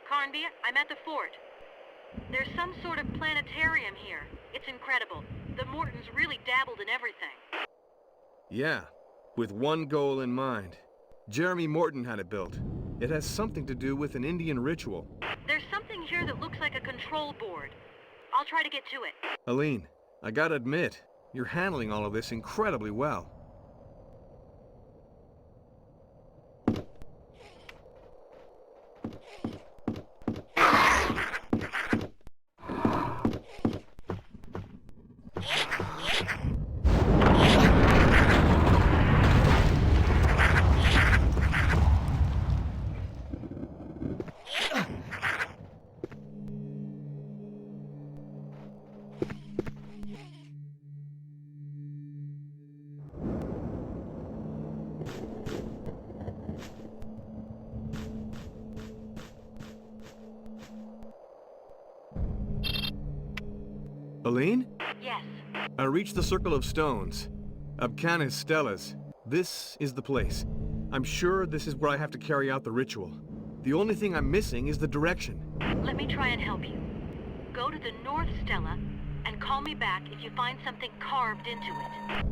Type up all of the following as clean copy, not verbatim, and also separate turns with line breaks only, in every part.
CARNBY, I'm at the fort. There's some sort of planetarium here. It's incredible. The Mortons really dabbled in everything.
Yeah, with one goal in mind. Jeremy Morton had it built. It has something to do with an Indian ritual.
There's something here that looks like a control board. I'll try to get to it.
Aline, I gotta admit, you're handling all of this incredibly well. Aline?
Yes.
I reached the Circle of Stones. Abcanis Stellas. This is the place. I'm sure this is where I have to carry out the ritual. The only thing I'm missing is the direction.
Let me try and help you. Go to the North Stella and call me back if you find something carved into it.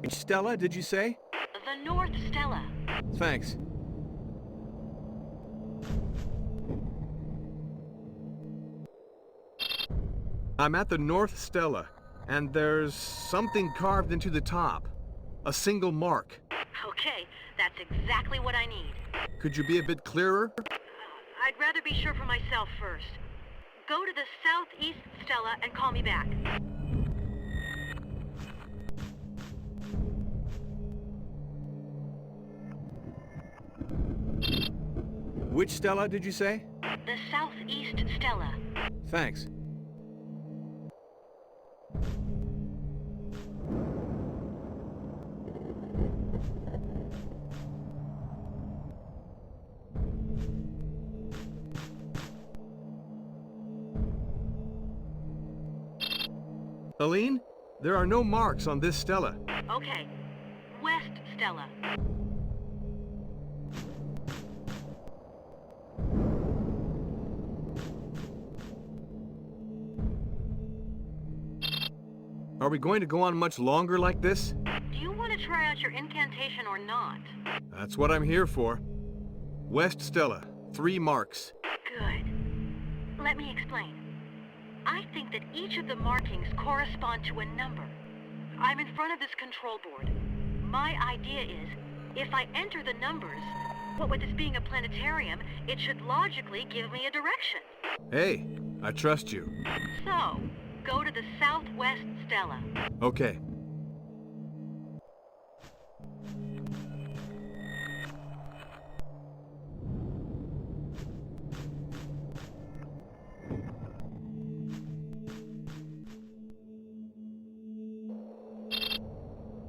Which Stella, did you say?
The North Stella.
Thanks. I'm at the North Stella, and there's something carved into the top. A single mark.
Okay, that's exactly what I need.
Could you be a bit clearer?
I'd rather be sure for myself first. Go to the Southeast Stella and call me back.
Which Stella did you say?
The Southeast Stella.
Thanks. Aline, there are no marks on this Stella.
Okay. West Stella.
Are we going to go on much longer like this?
Do you want to try out your incantation or not?
That's what I'm here for. West Stella, 3 marks.
Good. Let me explain. I think that each of the markings correspond to a number. I'm in front of this control board. My idea is, if I enter the numbers, what with this being a planetarium, it should logically give me a direction.
Hey, I trust you.
So, go to the Southwest Stella.
Okay.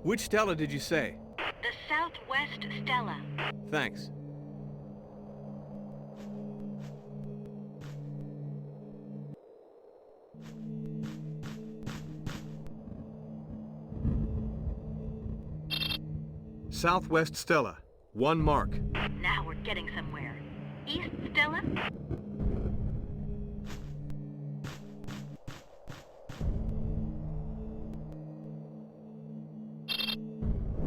Which Stella did you say?
The Southwest Stella.
Thanks. Southwest Stella, 1 mark.
Now we're getting somewhere. East Stella?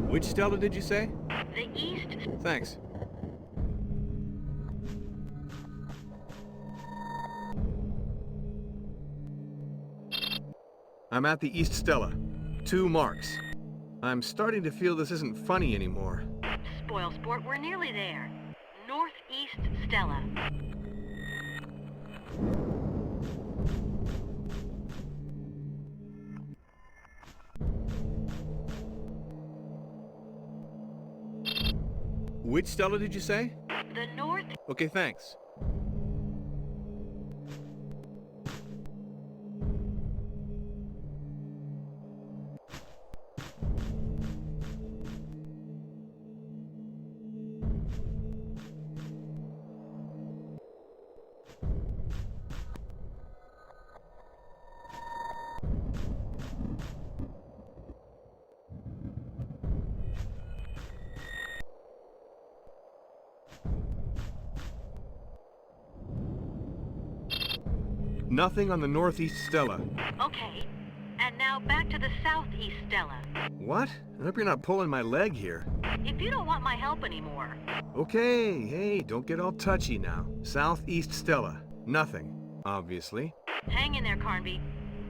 Which Stella did you say?
The East.
Thanks. I'm at the East Stella. 2 marks. I'm starting to feel this isn't funny anymore.
Spoil sport, we're nearly there. Northeast Stella.
Which Stella did you say?
The north...
Okay, thanks. Nothing on the Northeast Stella.
Okay. And now back to the southeast Stella.
What? I hope you're not pulling my leg here.
If you don't want my help anymore...
Okay, hey, don't get all touchy now. Southeast Stella. Nothing, obviously.
Hang in there, CARNBY.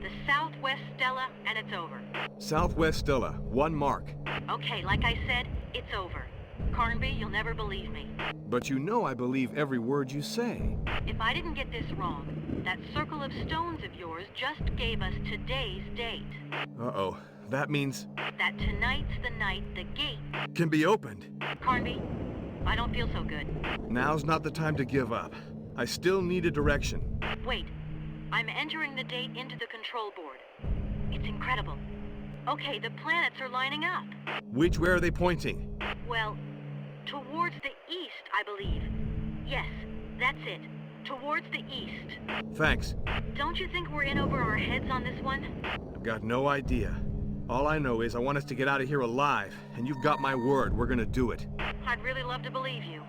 The southwest Stella, and it's over.
Southwest Stella. 1 mark.
Okay, like I said, it's over. CARNBY, you'll never believe me.
But you know I believe every word you say.
If I didn't get this wrong, that circle of stones of yours just gave us today's date.
Uh-oh. That means...
That tonight's the night the gate...
can be opened.
CARNBY, I don't feel so good.
Now's not the time to give up. I still need a direction.
Wait. I'm entering the date into the control board. It's incredible. Okay, the planets are lining up.
Which way are they pointing?
Well, towards the east, I believe. Yes, that's it. Towards the east.
Thanks.
Don't you think we're in over our heads on this one?
I've got no idea. All I know is I want us to get out of here alive, and you've got my word, we're gonna do it.
I'd really love to believe you.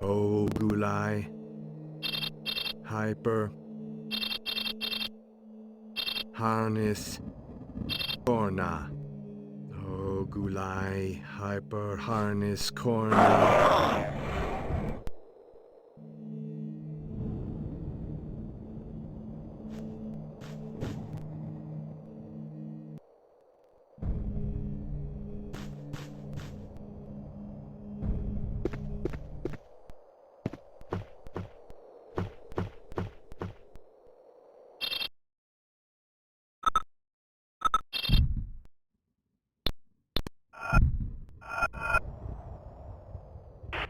Oh, Gulai. Hyper. Harness. Corna. Oh, Gulai. Hyper. Harness. Corna.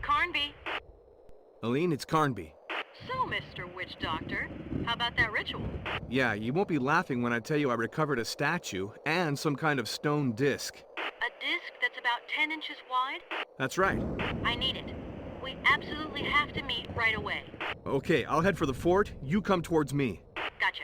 CARNBY.
Aline, it's CARNBY.
So, Mr. Witch Doctor, how about that ritual?
Yeah, you won't be laughing when I tell you I recovered a statue and some kind of stone disc.
A disc that's about 10 inches wide?
That's right.
I need it. We absolutely have to meet right away.
Okay, I'll head for the fort. You come towards me.
Gotcha.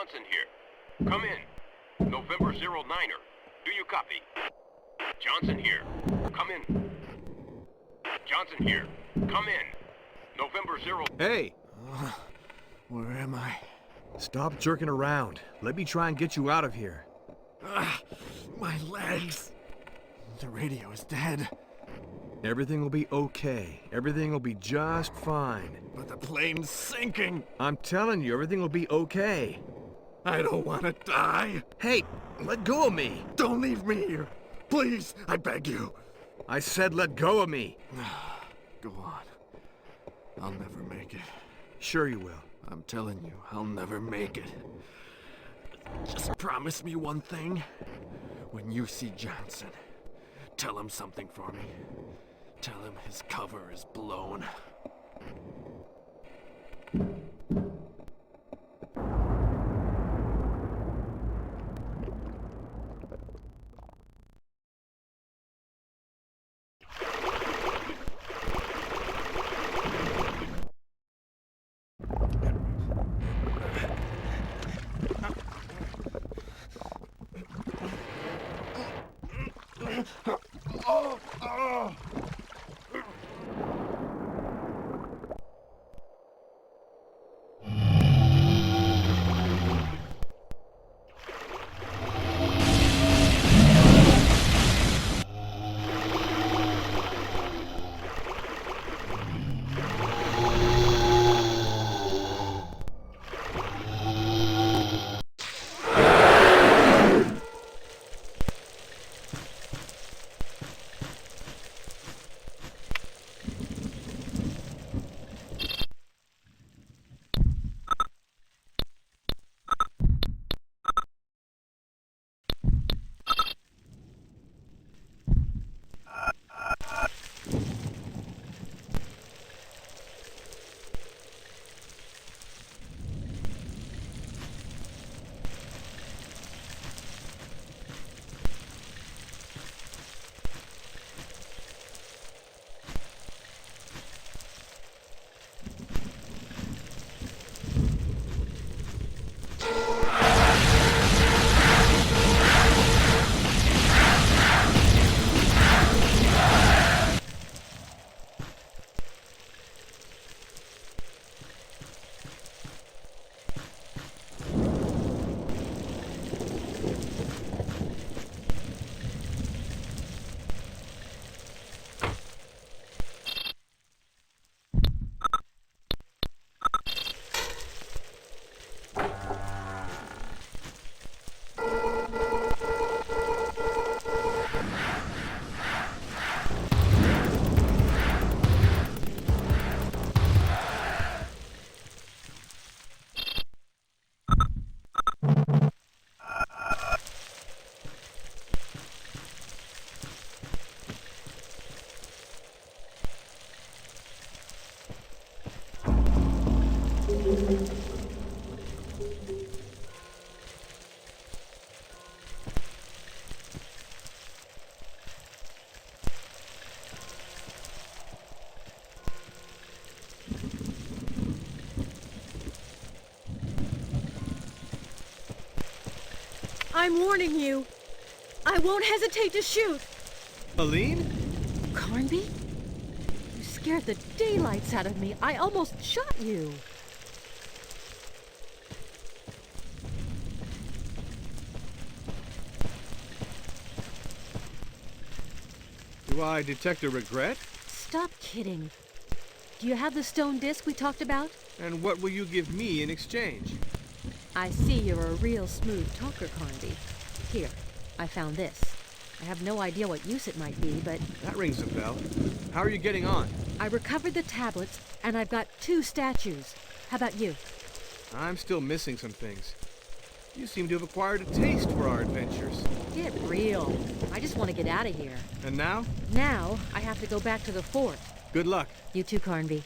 Johnson here. Come in. November 09er. Do you copy? Johnson here. Come in. Johnson here. Come in. November 0...
Hey!
Where am I?
Stop jerking around. Let me try and get you out of here.
My legs. The radio is dead.
Everything will be okay. Everything will be just fine.
But the plane's sinking.
I'm telling you, everything will be okay.
I don't want to die.
Hey, let go of me.
Don't leave me here. Please, I beg you.
I said let go of me.
Go on. I'll never make it.
Sure you will.
I'm telling you, I'll never make it. Just promise me one thing. When you see Johnson, tell him something for me. Tell him his cover is blown.
I'm warning you. I won't hesitate to shoot.
Aline?
CARNBY? You scared the daylights out of me. I almost shot you.
Do I detect a regret?
Stop kidding. Do you have the stone disc we talked about?
And what will you give me in exchange?
I see you're a real smooth talker, CARNBY. Here, I found this. I have no idea what use it might be, but...
That rings a bell. How are you getting on?
I recovered the tablets, and I've got 2 statues. How about you?
I'm still missing some things. You seem to have acquired a taste for our adventures.
Get real. I just want to get out of here.
And now?
Now, I have to go back to the fort.
Good luck.
You too, CARNBY.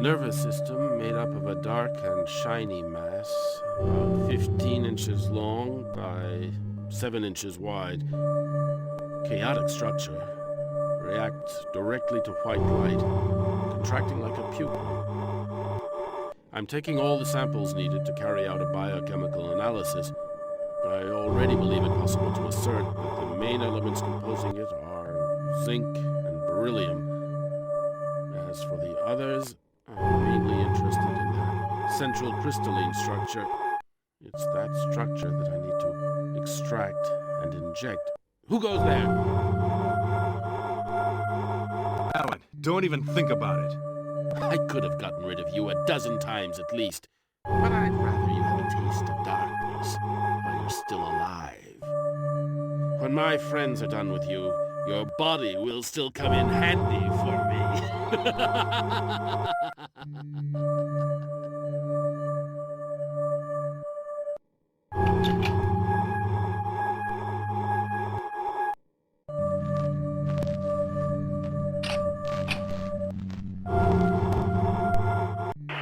Nervous system made up of a dark and shiny mass, about 15 inches long by 7 inches wide. Chaotic structure. Reacts directly to white light, contracting like a pupil. I'm taking all the samples needed to carry out a biochemical analysis. I already believe it possible to assert that the main elements composing it are zinc and beryllium. As for the others, I'm mainly interested in their central crystalline structure. It's that structure that I need to extract and inject. Who goes there?
Alan, don't even think about it.
I could have gotten rid of you a dozen times at least. But I'd rather you have a taste of darkness while you're still alive. When my friends are done with you, your body will still come in handy for me.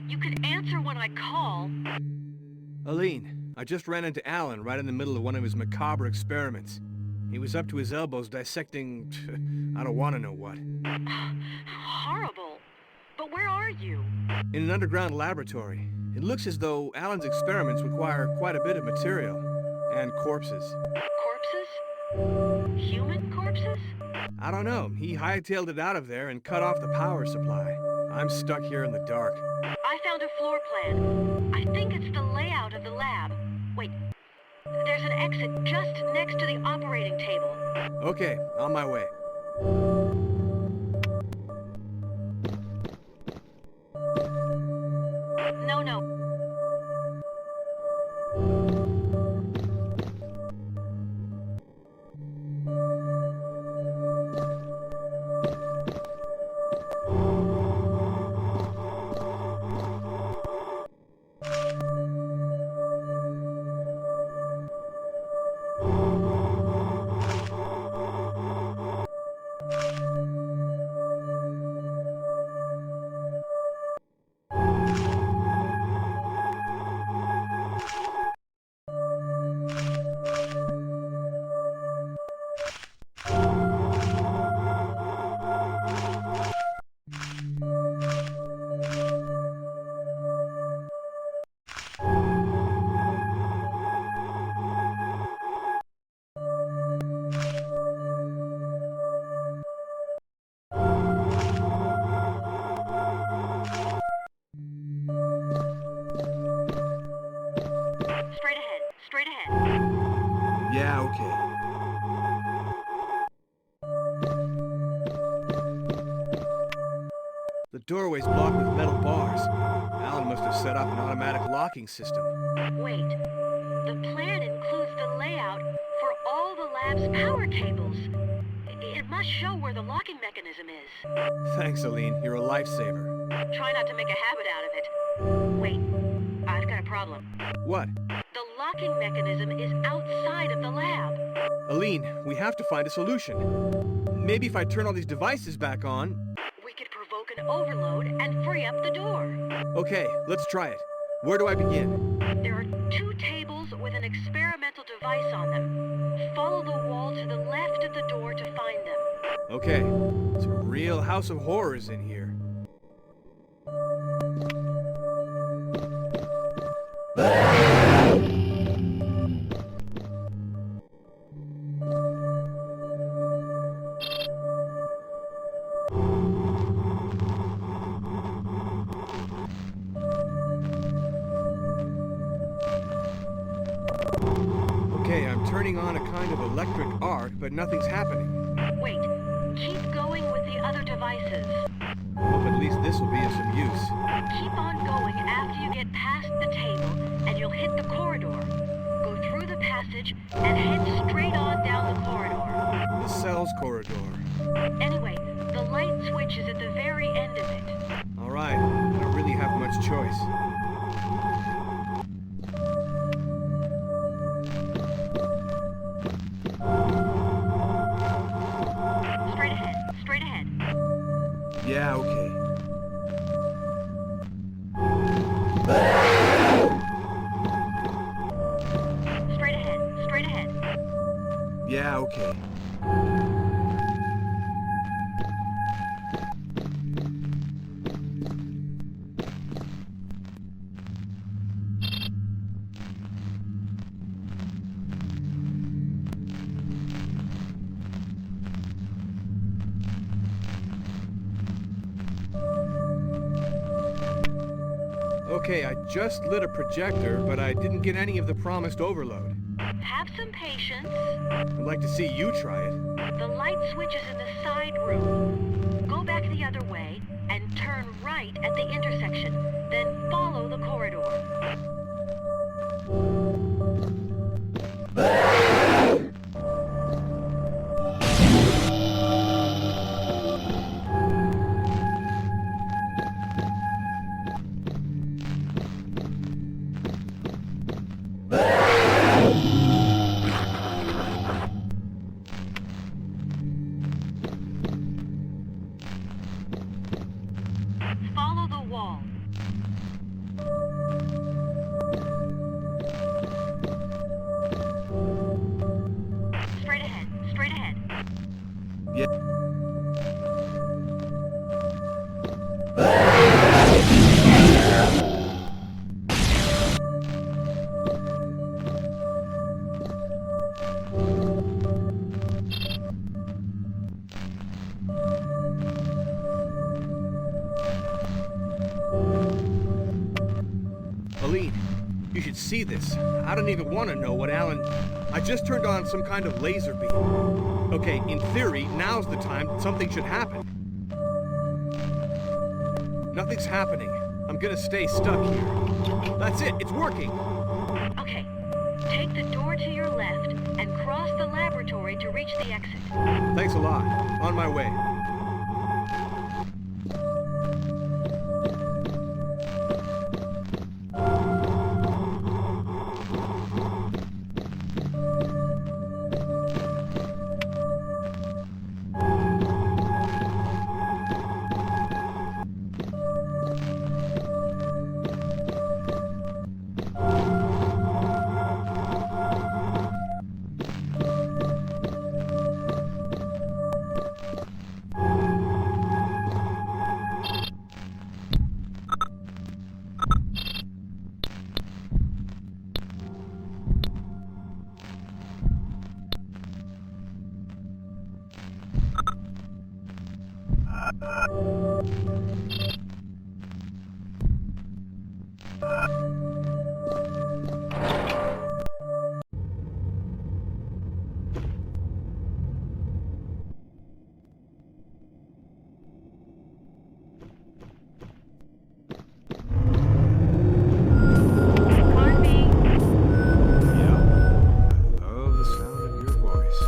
You can answer when I call.
Aline, I just ran into Alan right in the middle of one of his macabre experiments. He was up to his elbows dissecting... I don't want to know what.
Horrible. But where are you?
In an underground laboratory. It looks as though Alan's experiments require quite a bit of material. And corpses.
Corpses? Human corpses?
I don't know. He hightailed it out of there and cut off the power supply. I'm stuck here in the dark.
I found a floor plan. I think it's the layout of the lab. Wait. There's an exit just next to the operating table.
Okay, on my way.
No. Straight ahead.
Yeah, okay. The doorway's blocked with metal bars. Alan must have set up an automatic locking system.
Wait. The plan includes the layout for all the lab's power cables. It must show where the locking mechanism is.
Thanks, Aline. You're a lifesaver.
Try not to make a habit out of it. Wait. I've got a problem.
What?
The locking mechanism is outside of the lab.
Aline, we have to find a solution. Maybe if I turn all these devices back on...
We could provoke an overload and free up the door.
Okay, let's try it. Where do I begin?
There are 2 tables with an experimental device on them. Follow the wall to the left of the door to find them.
Okay, it's a real house of horrors in here. Okay, I'm turning on a kind of electric arc, but nothing's happening.
Wait. Keep going with the other devices.
I hope at least this will be of some use.
Keep on going after you get past the table, and you'll hit the corridor. Go through the passage and head straight on down the corridor.
The cells corridor.
Anyway, the light switch is at the very end of it.
All right, I don't really have much choice.
Straight ahead.
Yeah, okay. Yeah, okay. Okay, I just lit a projector, but I didn't get any of the promised overload.
Have some patience.
I'd like to see you try it.
The light switch is in the side room. Go back the other way and turn right at the intersection. Then follow the corridor. Follow the wall. Straight ahead. Straight ahead.
Yeah. Aline, you should see this. I don't even want to know what Alan... I just turned on some kind of laser beam. Okay, in theory, now's the time something should happen. Nothing's happening. I'm gonna stay stuck here. That's it, it's working!
Okay. Take the door to your left and cross the laboratory to reach the exit.
Thanks a lot. On my way.
CARNBY,
Yeah. I love the sound of your voice.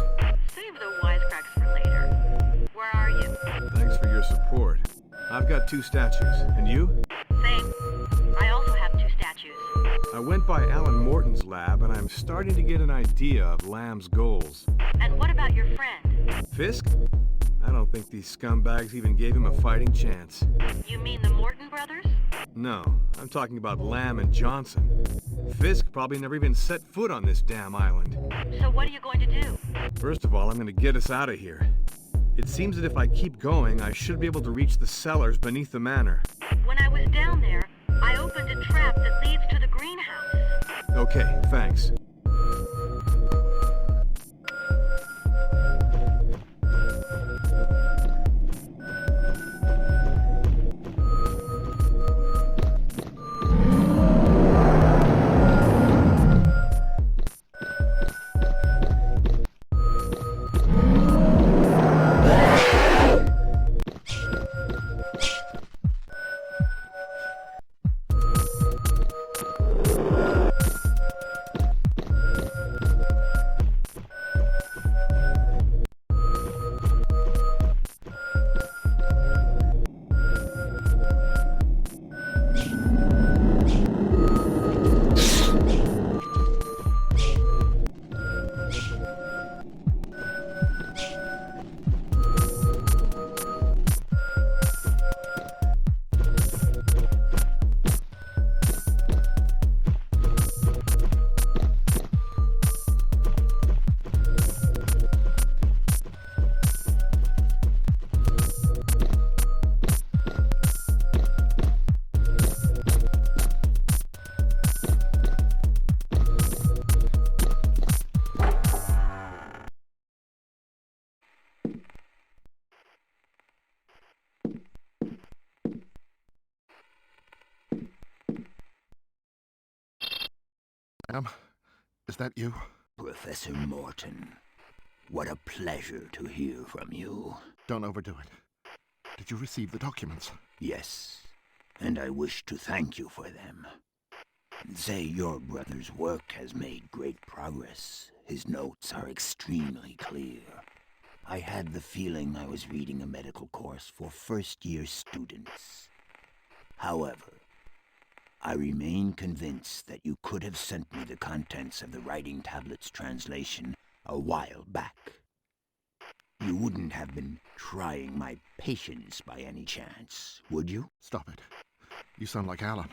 save the wisecracks for later. Where are you?
Thanks for your support. I've got 2 statues. And you?
Same. I also have 2 statues.
I went by Alan Morton's lab, and I'm starting to get an idea of Lamb's goals.
And what about your friend?
Fisk? I don't think these scumbags even gave him a fighting chance.
You mean the Morton brothers?
No, I'm talking about Lamb and Johnson. Fisk probably never even set foot on this damn island.
So what are you going to do?
First of all, I'm gonna get us out of here. It seems that if I keep going, I should be able to reach the cellars beneath the manor.
When I was down there, I opened a trap that leads to the greenhouse.
Okay, thanks.
Lamb, is that you?
Professor Morton, what a pleasure to hear from you.
Don't overdo it. Did you receive the documents?
Yes, and I wish to thank you for them. Say your brother's work has made great progress. His notes are extremely clear. I had the feeling I was reading a medical course for first-year students. However, I remain convinced that you could have sent me the contents of the writing tablet's translation a while back. You wouldn't have been trying my patience by any chance, would you?
Stop it. You sound like Alan.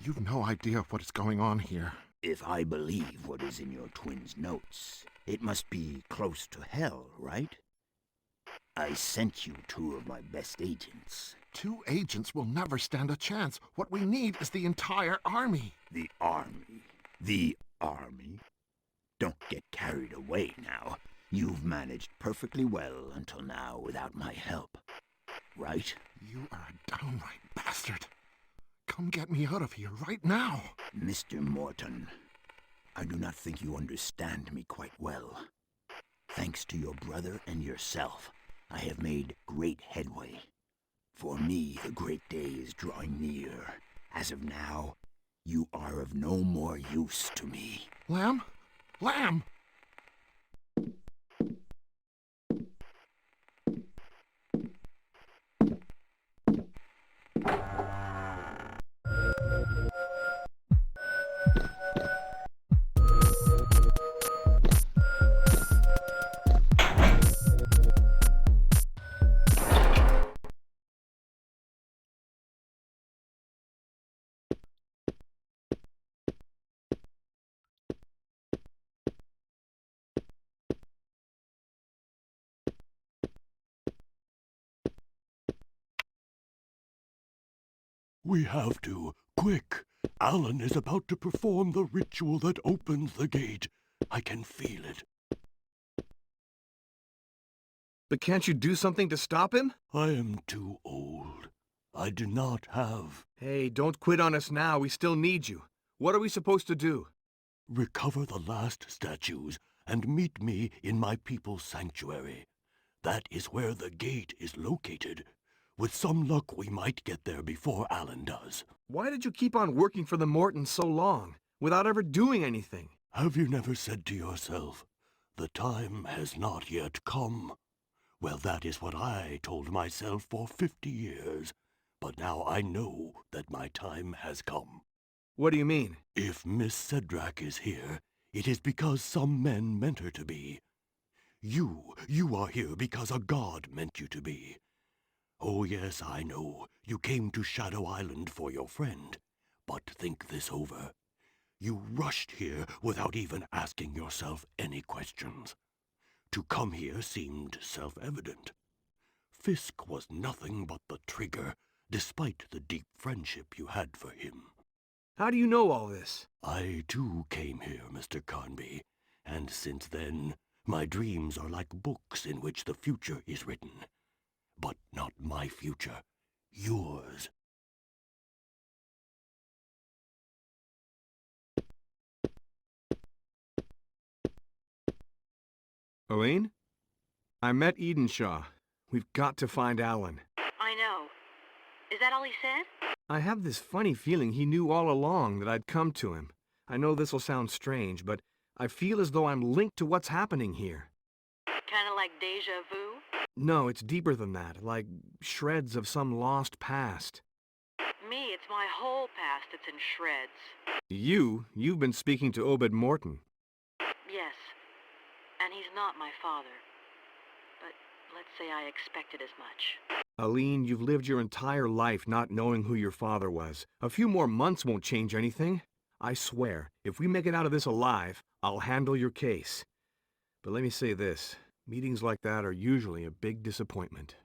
You've no idea what is going on here.
If I believe what is in your twin's notes, it must be close to hell, right? I sent you 2 of my best agents.
2 agents will never stand a chance. What we need is the entire army.
The army? The army? Don't get carried away now. You've managed perfectly well until now without my help, right?
You are a downright bastard. Come get me out of here right now.
Mr. Morton, I do not think you understand me quite well. Thanks to your brother and yourself, I have made great headway. For me, the great day is drawing near. As of now, you are of no more use to me.
Lamb? Lamb!
We have to. Quick! Alan is about to perform the ritual that opens the gate. I can feel it.
But can't you do something to stop him?
I am too old. I do not have...
Hey, don't quit on us now. We still need you. What are we supposed to do?
Recover the last statues and meet me in my people's sanctuary. That is where the gate is located. With some luck, we might get there before Alan does.
Why did you keep on working for the Mortons so long, without ever doing anything?
Have you never said to yourself, the time has not yet come? Well, that is what I told myself for 50 years. But now I know that my time has come.
What do you mean?
If Miss Cedrak is here, it is because some men meant her to be. You are here because a god meant you to be. Oh yes, I know, you came to Shadow Island for your friend. But think this over. You rushed here without even asking yourself any questions. To come here seemed self-evident. Fisk was nothing but the trigger, despite the deep friendship you had for him.
How do you know all this?
I too came here, Mr. CARNBY, and since then, my dreams are like books in which the future is written. But not my future, yours.
Aline? I met Edenshaw. We've got to find Alan.
I know. Is that all he said?
I have this funny feeling he knew all along that I'd come to him. I know this'll sound strange, but I feel as though I'm linked to what's happening here.
Kinda like deja vu?
No, it's deeper than that, like shreds of some lost past.
Me, it's my whole past that's in shreds.
You've been speaking to Obed Morton.
Yes, and he's not my father. But let's say I expected as much.
Aline, you've lived your entire life not knowing who your father was. A few more months won't change anything. I swear, if we make it out of this alive, I'll handle your case. But let me say this. Meetings like that are usually a big disappointment.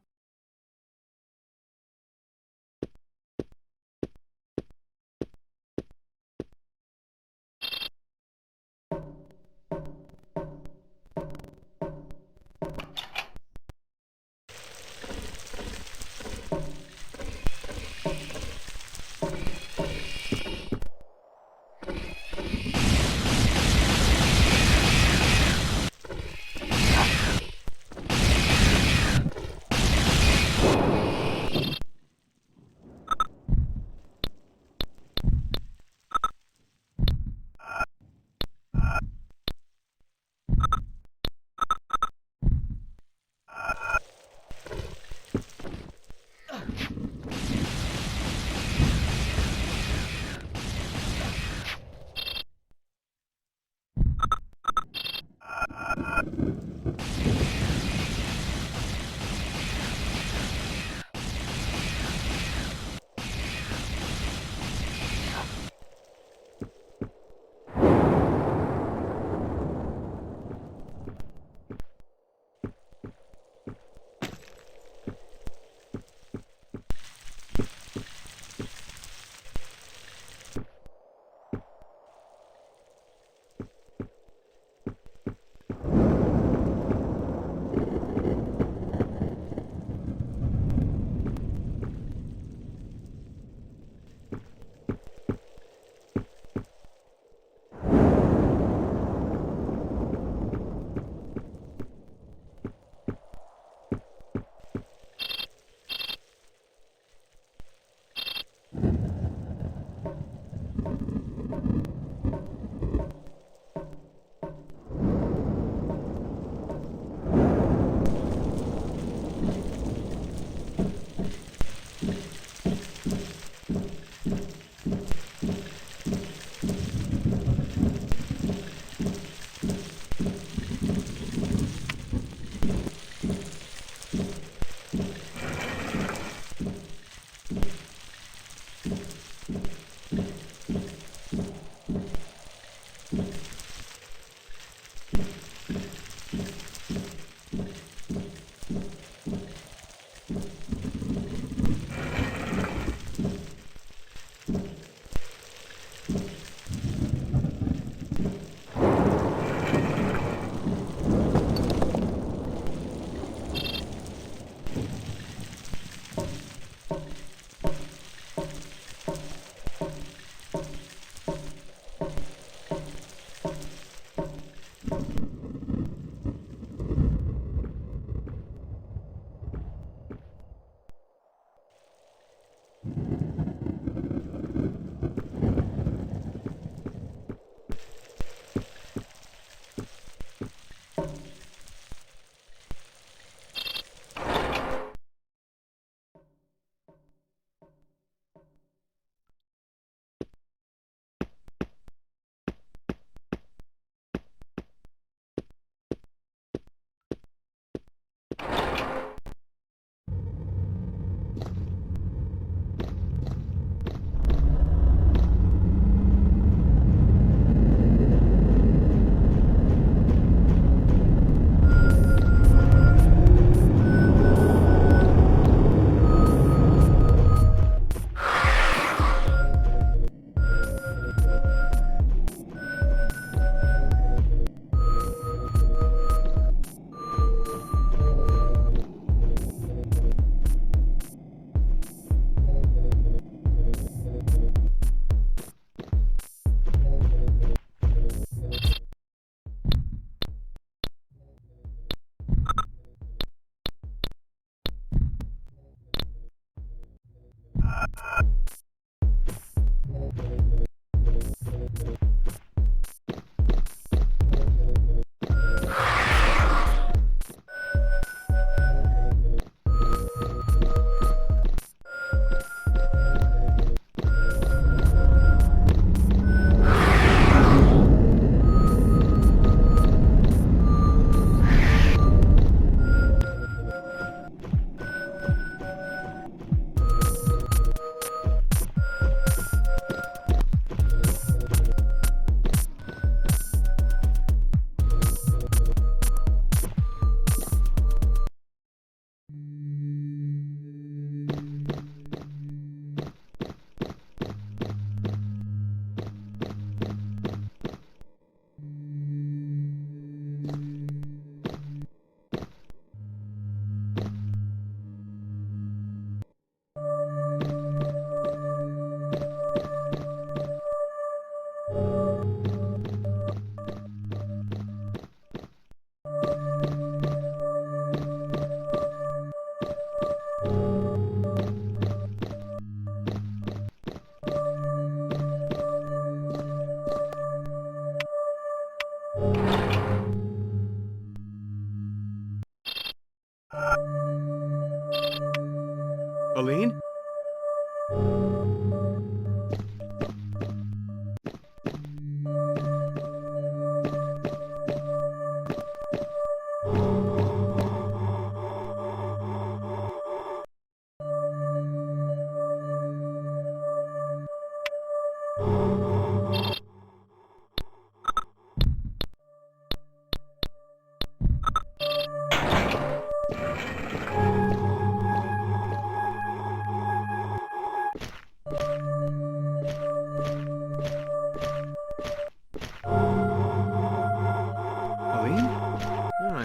Aline?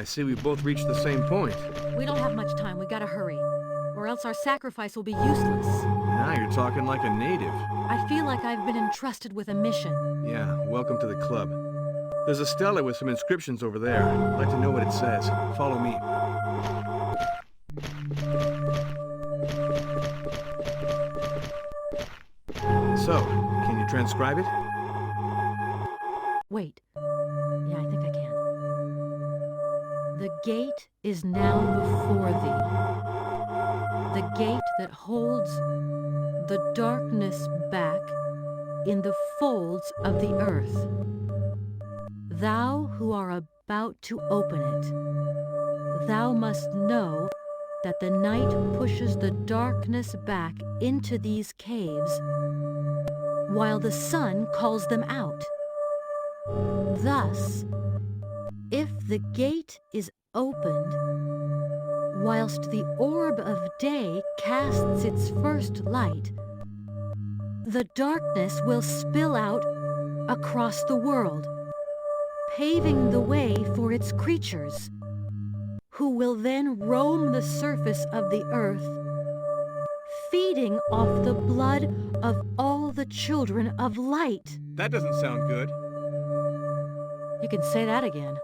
I see we both reached the same point.
We don't have much time. We gotta hurry. Or else our sacrifice will be useless.
Now you're talking like a native.
I feel like I've been entrusted with a mission.
Yeah, welcome to the club. There's a stela with some inscriptions over there. I'd like to know what it says. Follow me. So, can you transcribe it?
Wait. Yeah, I think I can. The gate is now before thee. The gate that holds the darkness back in the folds of the earth. Thou who are about to open it, thou must know that the night pushes the darkness back into these caves while the sun calls them out. Thus, if the gate is opened whilst the orb of day casts its first light, the darkness will spill out across the world, paving the way for its creatures, who will then roam the surface of the earth, feeding off the blood of all the children of light.
That doesn't sound good.
You can say that again.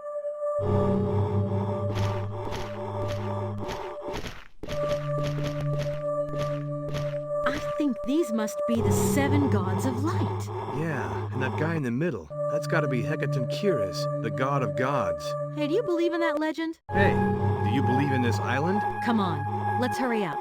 I think these must be the 7 gods of light.
Yeah, and that guy in the middle. That's gotta be Hecatoncheires, the god of gods.
Hey, do you believe in that legend?
Hey, do you believe in this island?
Come on, let's hurry up.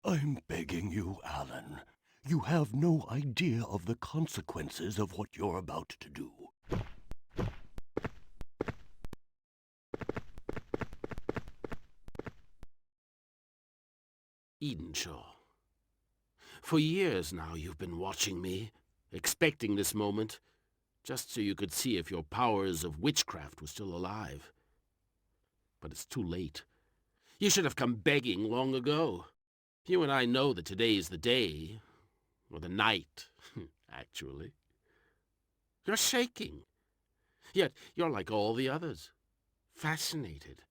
I'm begging you, Alan. You have no idea of the consequences of what you're about to do.
Edenshaw. For years now you've been watching me, expecting this moment, just so you could see if your powers of witchcraft were still alive. But it's too late. You should have come begging long ago. You and I know that today is the day, or the night, actually. You're shaking. Yet you're like all the others, fascinated.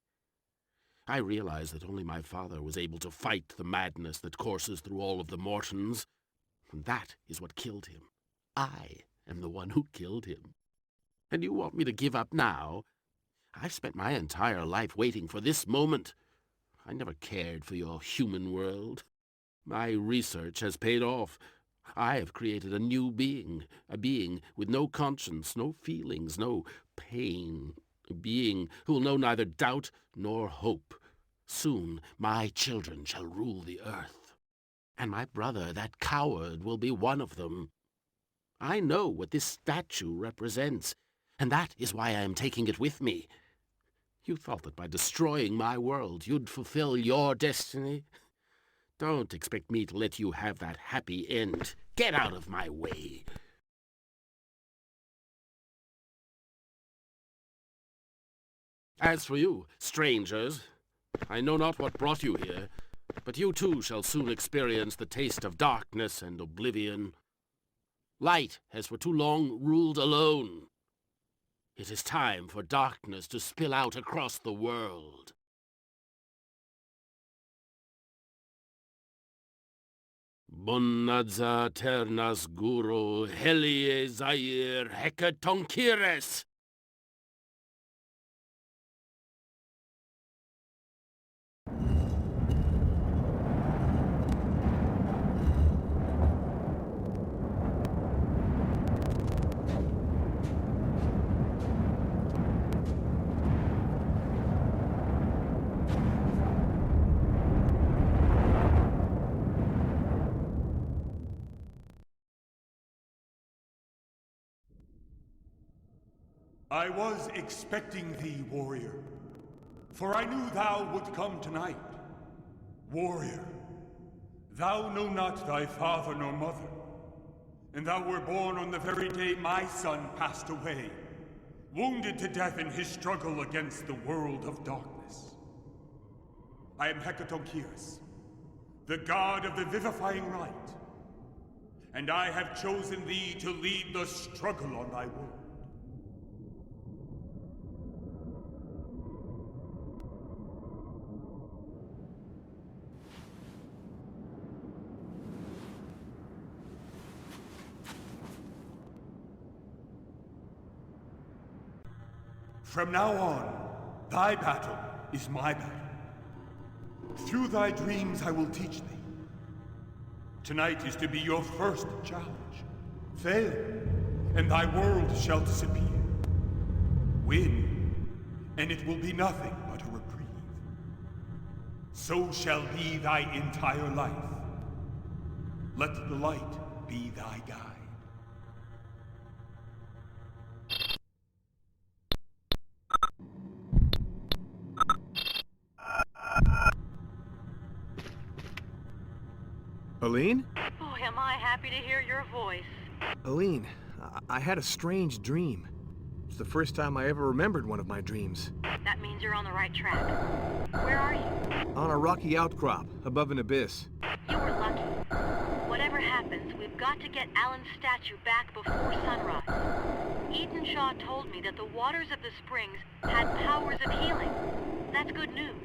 I realize that only my father was able to fight the madness that courses through all of the Mortons, and that is what killed him. I am the one who killed him. And you want me to give up now? I've spent my entire life waiting for this moment. I never cared for your human world. My research has paid off. I have created a new being, a being with no conscience, no feelings, no pain. a being who will know neither doubt nor hope. Soon my children shall rule the earth, and my brother, that coward, will be one of them. I know what this statue represents, and that is why I am taking it with me. You thought that by destroying my world you'd fulfill your destiny? Don't expect me to let you have that happy end. Get out of my way. As for you, strangers, I know not what brought you here, but you too shall soon experience the taste of darkness and oblivion. Light has for too long ruled alone. It is time for darkness to spill out across the world. Bonadza ternas guru helie zair hekatonkires.
I was expecting thee, warrior, for I knew thou would come tonight. Warrior, thou know not thy father nor mother, and thou were born on the very day my son passed away, wounded to death in his struggle against the world of darkness. I am Hekatonkiris, the god of the vivifying light, and I have chosen thee to lead the struggle on thy world. From now on, thy battle is my battle. Through thy dreams I will teach thee. Tonight is to be your first challenge. Fail, and thy world shall disappear. Win, and it will be nothing but a reprieve. So shall be thy entire life. Let the light be thy guide.
Aline?
Boy, am I happy to hear your voice.
Aline, I had a strange dream. It's the first time I ever remembered one of my dreams.
That means you're on the right track. Where are you?
On a rocky outcrop, above an abyss.
You were lucky. Whatever happens, we've got to get Alan's statue back before sunrise. Eden Shaw told me that the waters of the springs had powers of healing. That's good news.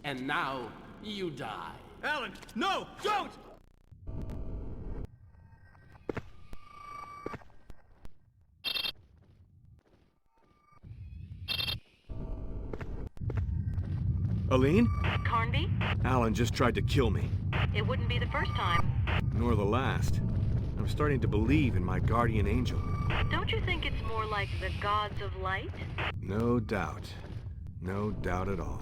And now, you die.
Alan, no! Don't! Aline?
CARNBY?
Alan just tried to kill me.
It wouldn't be the first time.
Nor the last. I'm starting to believe in my guardian angel.
Don't you think it's more like the gods of light?
No doubt. No doubt at all.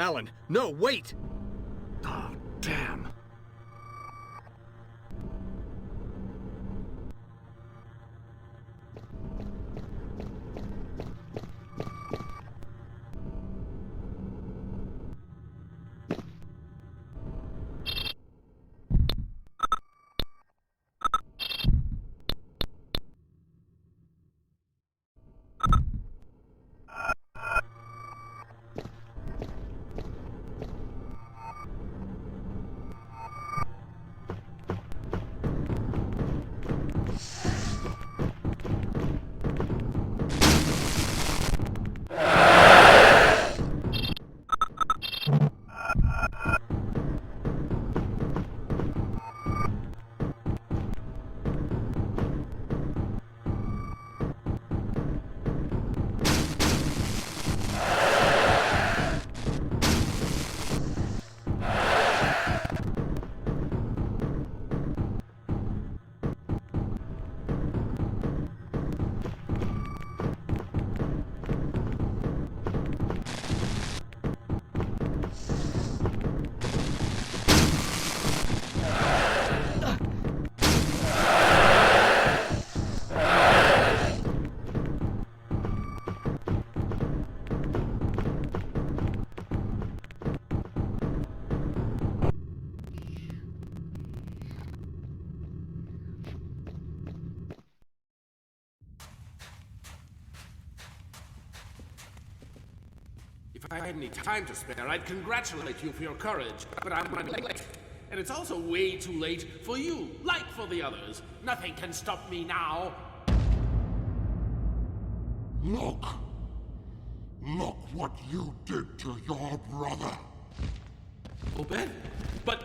Alan, no, wait! Oh, damn.
If I had any time to spare, I'd congratulate you for your courage, but I'm running late. And it's also way too late for you, like for the others. Nothing can stop me now.
Look! Look what you did to your brother!
Obed? But...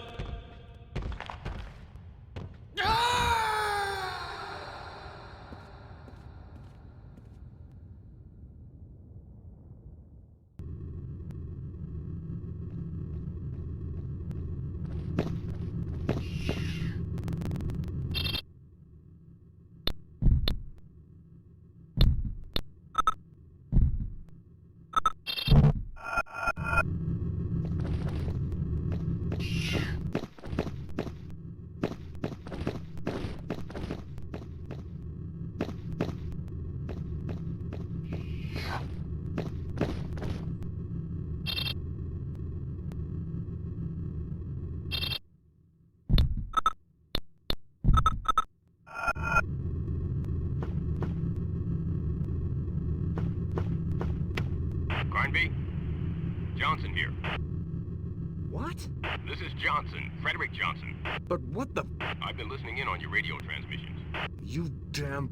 CARNBY? Johnson here.
What?
This is Johnson, Frederick Johnson.
But what the...
I've been listening in on your radio transmissions.
You damn...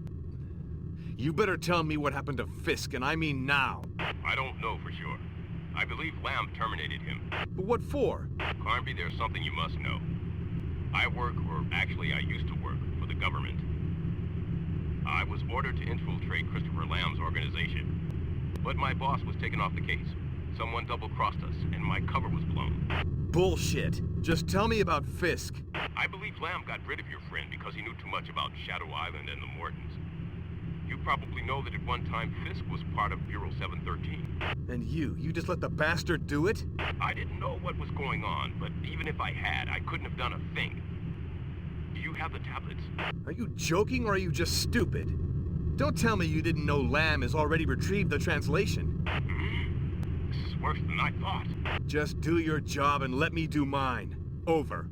You better tell me what happened to Fisk, and I mean now.
I don't know for sure. I believe Lamb terminated him.
But what for?
CARNBY, there's something you must know. I work, or actually I used to work, for the government. I was ordered to infiltrate Christopher Lamb's organization. But my boss was taken off the case. Someone double-crossed us, and my cover was blown.
Bullshit. Just tell me about Fisk.
I believe Lamb got rid of your friend because he knew too much about Shadow Island and the Mortons. You probably know that at one time Fisk was part of Bureau 713.
And you just let the bastard do it?
I didn't know what was going on, but even if I had, I couldn't have done a thing. Do you have the tablets?
Are you joking or are you just stupid? Don't tell me you didn't know Lamb has already retrieved the translation.
This is worse than I thought.
Just do your job and let me do mine. Over.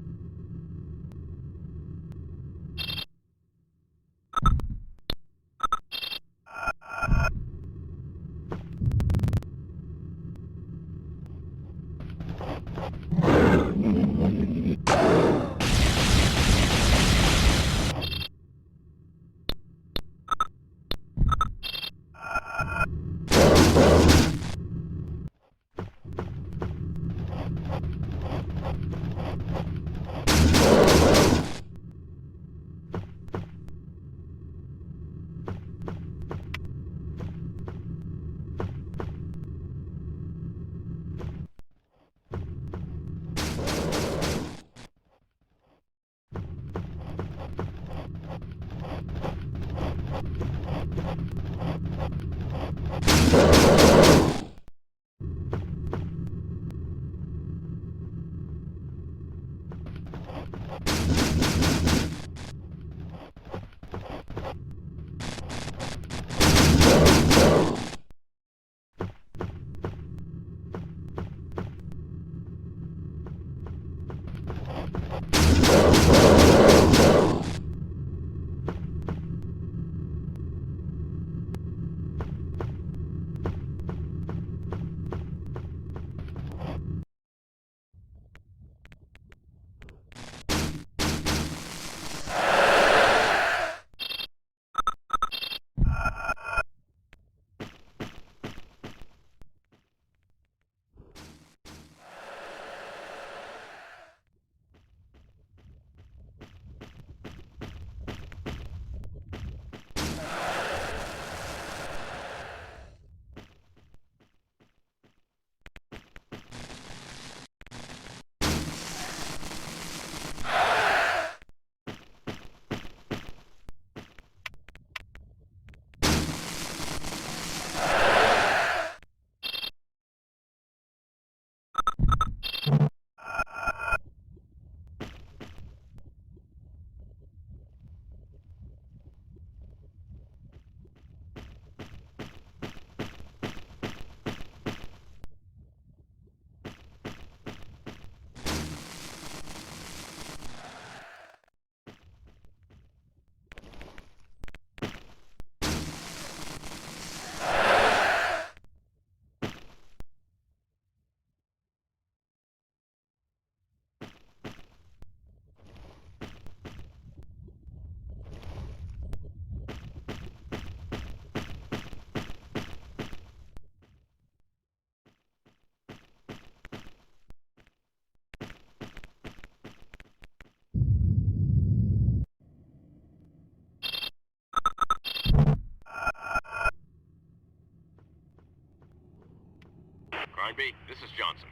CARNBY, this is Johnson.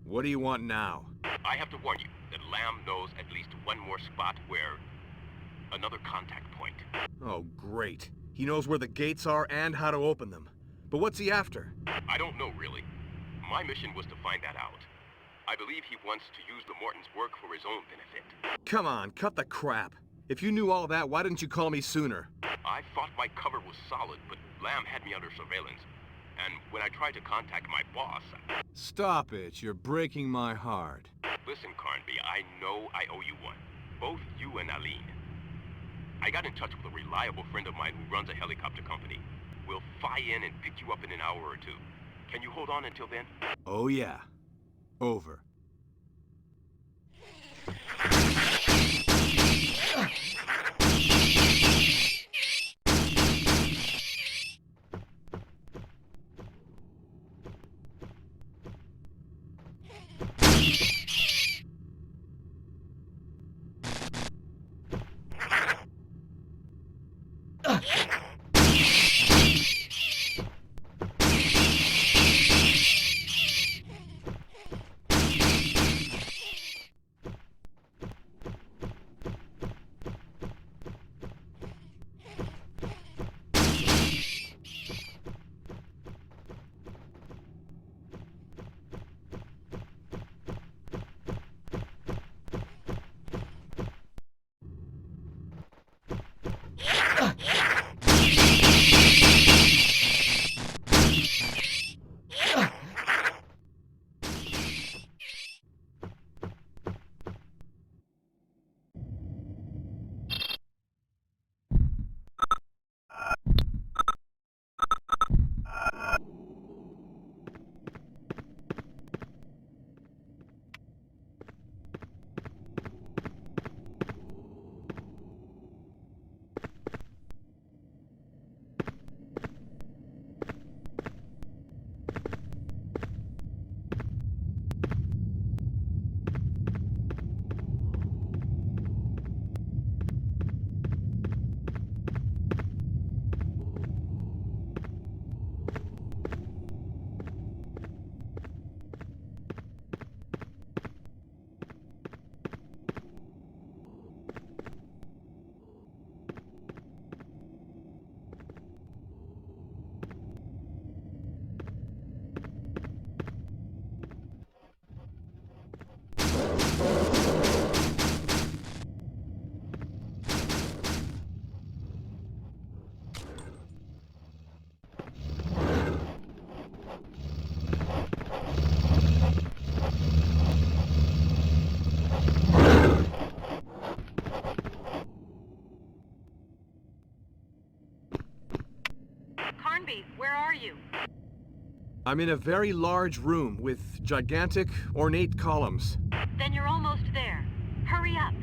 What do you want now?
I have to warn you that Lamb knows at least one more spot where... another contact point.
Oh, great. He knows where the gates are and how to open them. But what's he after?
I don't know, really. My mission was to find that out. I believe he wants to use the Mortons' work for his own benefit.
Come on, cut the crap. If you knew all that, why didn't you call me sooner?
I thought my cover was solid, but Lamb had me under surveillance. And when I tried to contact my boss...
Stop it. You're breaking my heart.
Listen, CARNBY, I know I owe you one. Both you and Aline. I got in touch with a reliable friend of mine who runs a helicopter company. We'll fly in and pick you up in an hour or two. Can you hold on until then?
Oh, yeah. Over.
CARNBY, where are you?
I'm in a very large room with gigantic, ornate columns.
Then you're almost there. Hurry up.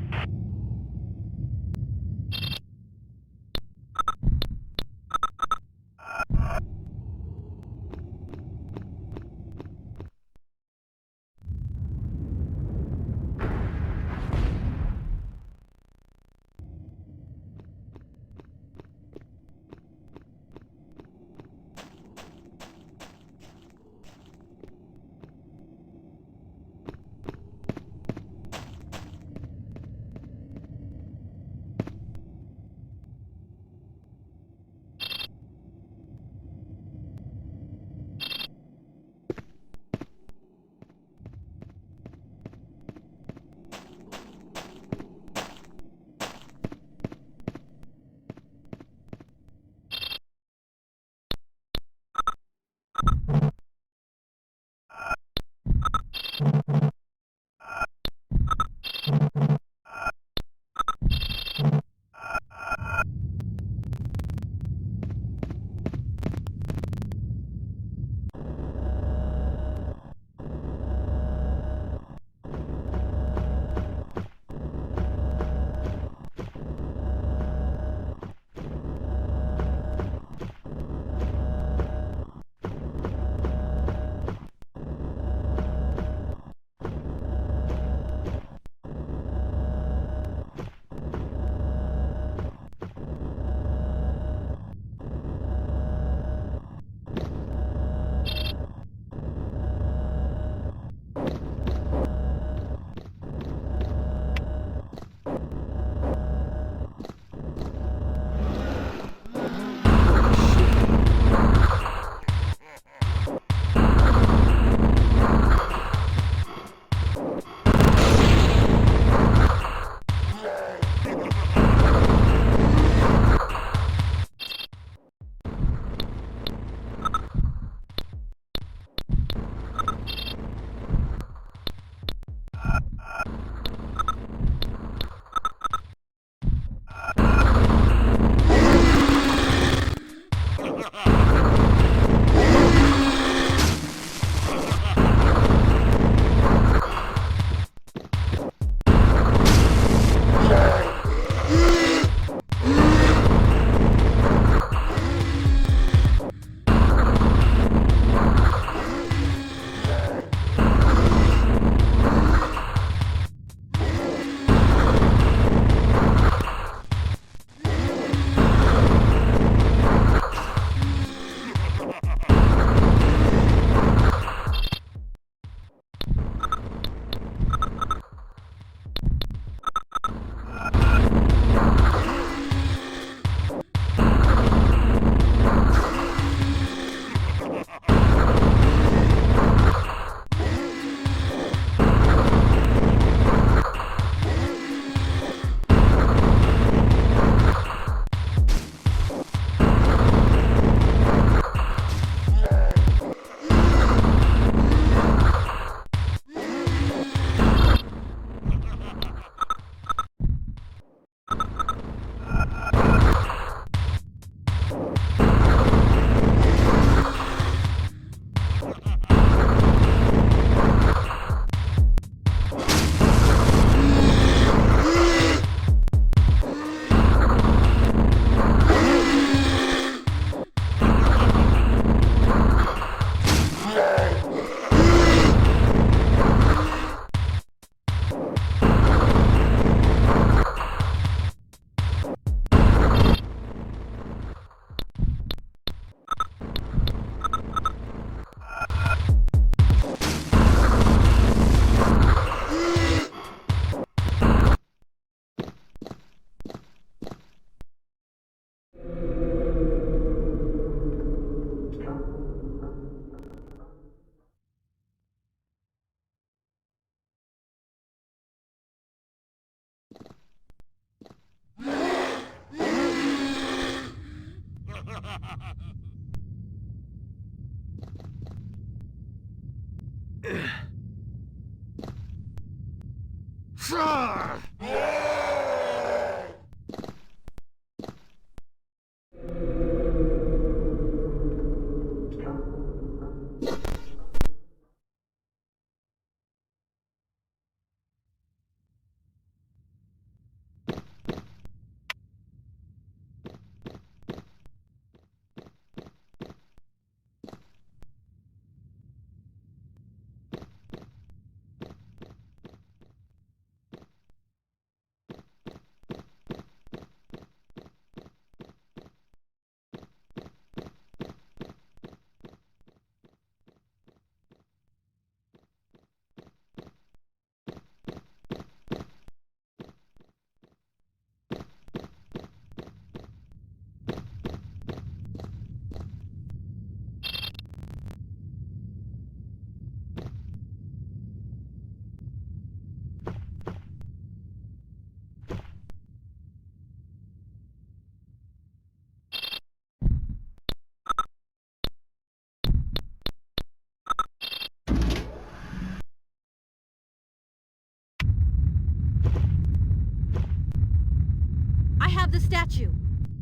I have the statue.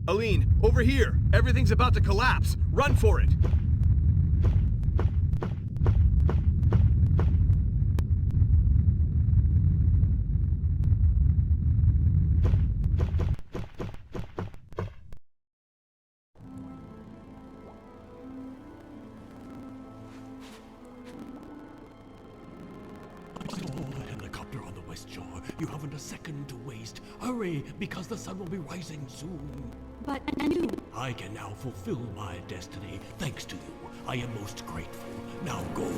Aline, over here! Everything's about to collapse! Run for it!
Helicopter on the west shore. You haven't a second to waste. Hurry, because the sun will be rising soon.
But, and you...
I can now fulfill my destiny, thanks to you. I am most grateful. Now go.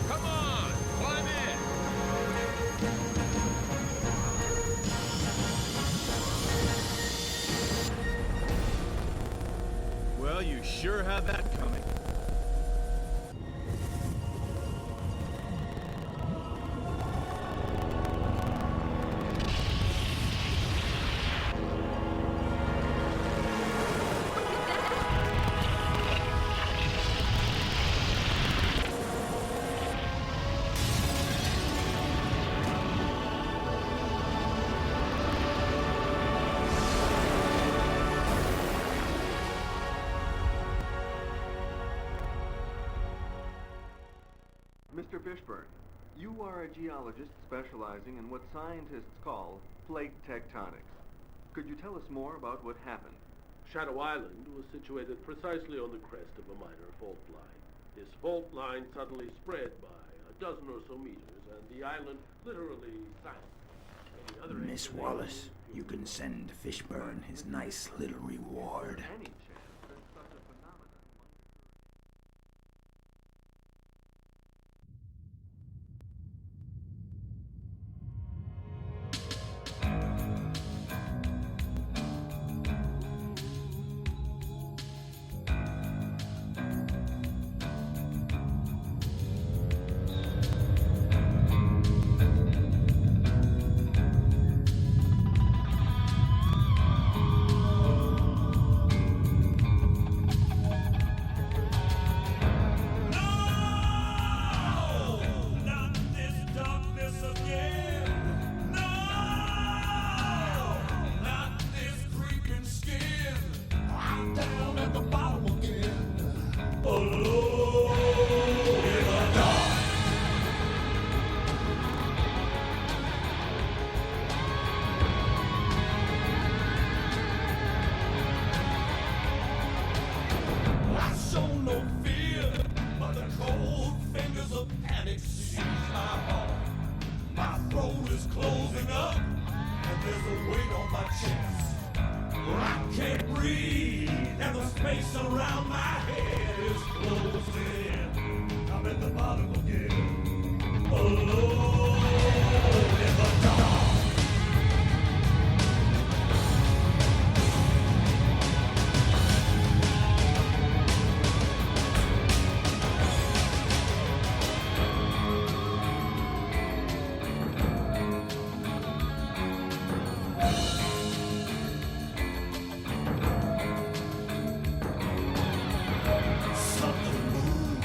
Come on, climb in.
sure had that coming.
Mr. Fishburne, you are a geologist specializing in what scientists call plate tectonics. Could you tell us more about what happened?
Shadow Island was situated precisely on the crest of a minor fault line. This fault line suddenly spread by a dozen or so meters, and the island literally sank.
Miss Wallace, you can send Fishburne his nice little reward.
Any chance that such a phenomenon might occur?
Something moved